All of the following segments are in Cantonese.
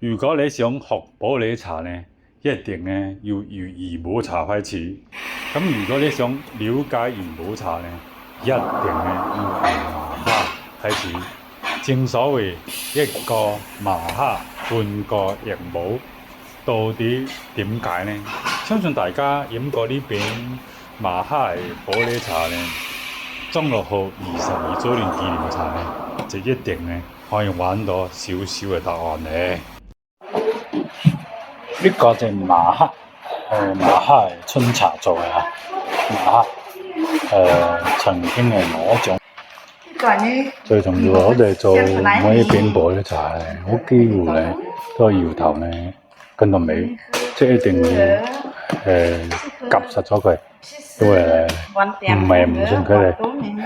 如果你想學普洱茶呢，一定呢要由怡寶茶開始。咁如果你想了解怡寶茶呢，一定呢要由麻蝦開始。正所謂一個麻蝦半個怡寶，到底點解呢？相信大家飲過呢邊麻蝦普洱茶呢，中樂號22週年紀念茶呢，就一定呢可以揾到少少嘅答案呢。呢個就係麻蝦，麻蝦係春茶做嘅嚇，麻蝦曾經係攞獎。最重要我哋做每一邊普洱茶咧，好機會咧都係搖頭咧跟到尾，即係一定要夾實咗佢，因為唔係唔信佢哋，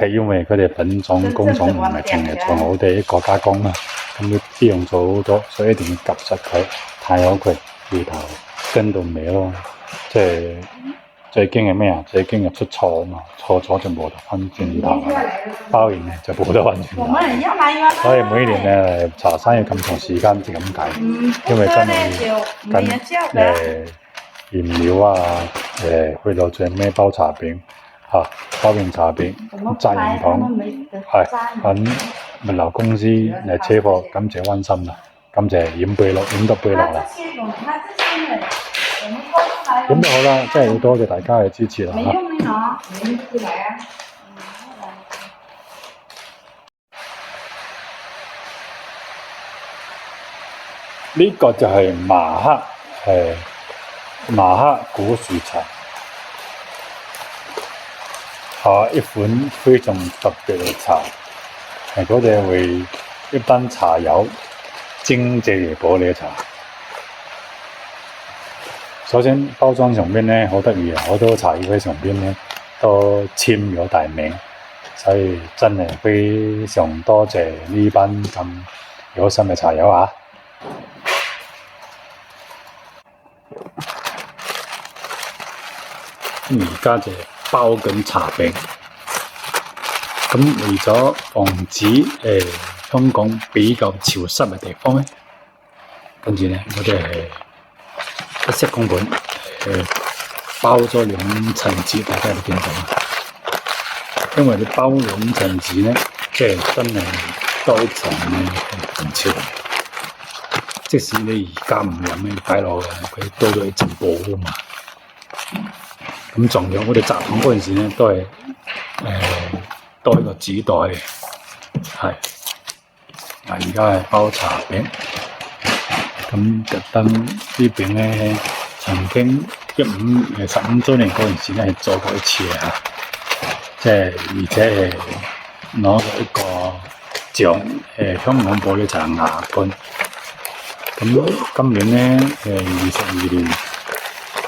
係因為佢哋品種工種唔係淨係從我哋一個加工嘛，咁要啲樣做好多，所以一定要夾實佢，睇好佢。搖頭跟到尾咯，即係最驚係咩啊？最驚係出錯啊嘛，錯咗就冇得翻轉頭啦，包完咧就冇得翻轉頭。所以每年咧茶山要咁長時間就咁解，因為真係跟原料啊，去到最尾包茶餅嚇，包完茶餅紮完糖，係揾物流公司嚟車貨，感謝溫馨啦。感謝飲到杯落啦，咁就好啦，真係好多謝大家嘅支持啦嚇。呢個就係麻蝦果樹茶，係一款非常特別嘅茶，係嗰隻為一班茶友精製嘅普洱茶。首先包裝上邊咧好得意啊，好多茶葉喺上邊咧都簽咗大名，所以真係非常多謝呢班咁有心嘅茶友啊！而家就包緊茶餅，咁為咗防止香港比較潮濕嘅地方咧，跟住咧我哋係一式工本，包咗2層紙，大家有冇見到啊？因為你包2層紙咧，即係真係多一層咧唔潮。即使你而家唔飲咧，擺落去佢多咗一層布噶嘛。咁仲有我哋摘糖嗰陣時咧，都係多一個紙袋，係。而家係包茶餅。咁特登呢邊咧，曾經15週年嗰陣時咧係做過一次嘅，即係而且係攞咗一個獎，香港普洱茶亞軍。咁今年咧22年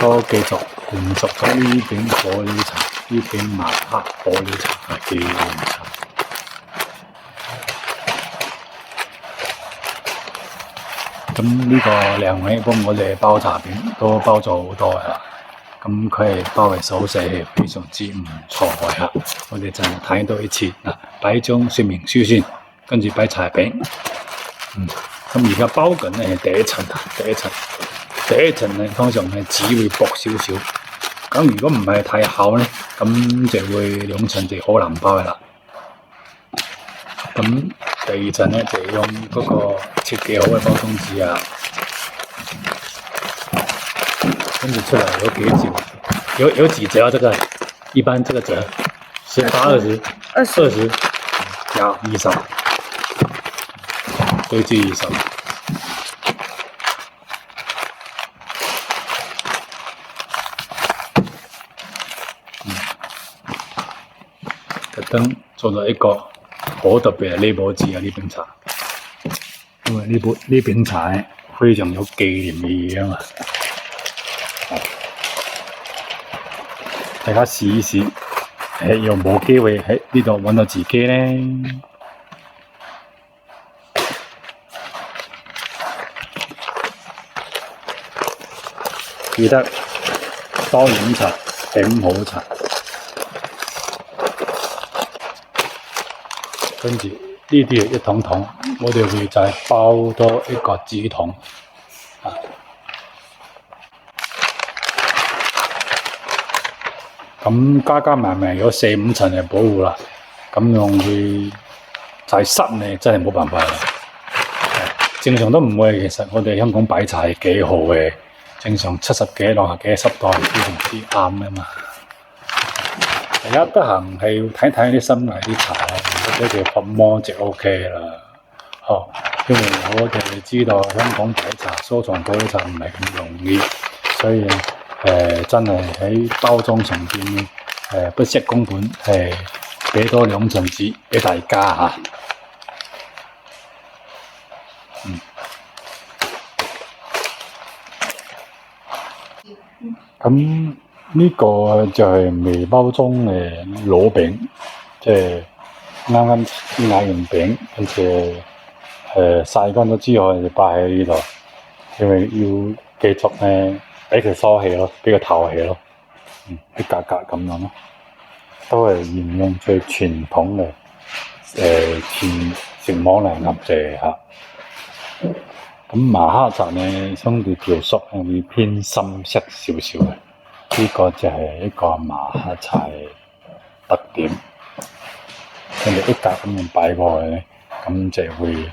都繼續延續咗呢邊普洱茶，呢邊麻蝦普洱茶嘅紀念茶。咁呢個兩位幫我哋包茶餅都包咗好多啦，咁佢係包嘅手勢係非常之唔錯嘅，我哋就睇多一次嗱，擺張說明書先，跟住擺茶餅，咁而家包緊咧係第一層咧通常係紙會薄少少，咁如果唔係太厚咧，咁就會2層就好難包嘅啦。咁第2層咧就用嗰個設計好嘅包裝紙啊，跟住出來有幾折，有幾折啊？這個一般這個折18、20有20，最至20。特登做咗一個好特別嘅呢寶紙啊！呢邊茶，因為呢邊茶咧非常有紀念意義啊嘛，大家試一試，有冇機會喺呢度揾到自己咧？記得多飲茶，飲好茶。跟住呢啲係一桶桶，我哋會再包多一個紙筒，咁加加埋埋有4-5層嘅保護啦，咁樣佢就係濕咧，真係冇辦法啦。正常都唔會，其實我哋香港擺茶係幾好嘅，正常70幾、60幾濕度係非常之啱嘅嘛。大家得閒係要睇睇啲新嚟啲茶，或者叫粉摩就 OK 啦。因為我哋知道香港擺茶、收藏玻璃茶唔係咁容易，所以真係喺包裝上邊不惜工本，俾多2層紙俾大家嚇。咁呢個就係未包裝嘅螺餅，即係啱啱咬完餅，跟住曬乾咗之後就擺喺呢度，因為要繼續俾佢疏氣咯，俾佢透氣咯，一格格咁樣咯，都係沿用最傳統嘅食網嚟鴨蔗嚇。咁馬克茶呢，相對條索係會偏深色少少嘅，呢個就係一個馬克茶嘅特點。跟住一格咁樣擺過去咧，咁就會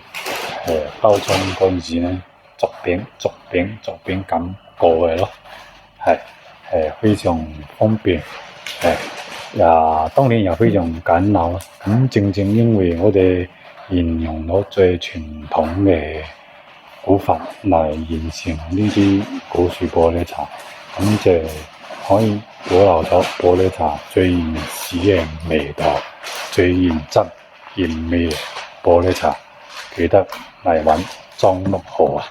包裝嗰陣時咧，逐餅咁過去咯，係非常方便，當然又非常簡陋咯。咁正因為我哋沿用咗最傳統嘅古法嚟完成呢啲古樹玻璃茶，咁就可以保留咗玻璃茶最原始嘅味道，最原汁原味嘅玻璃茶。記得嚟揾莊祿豪啊！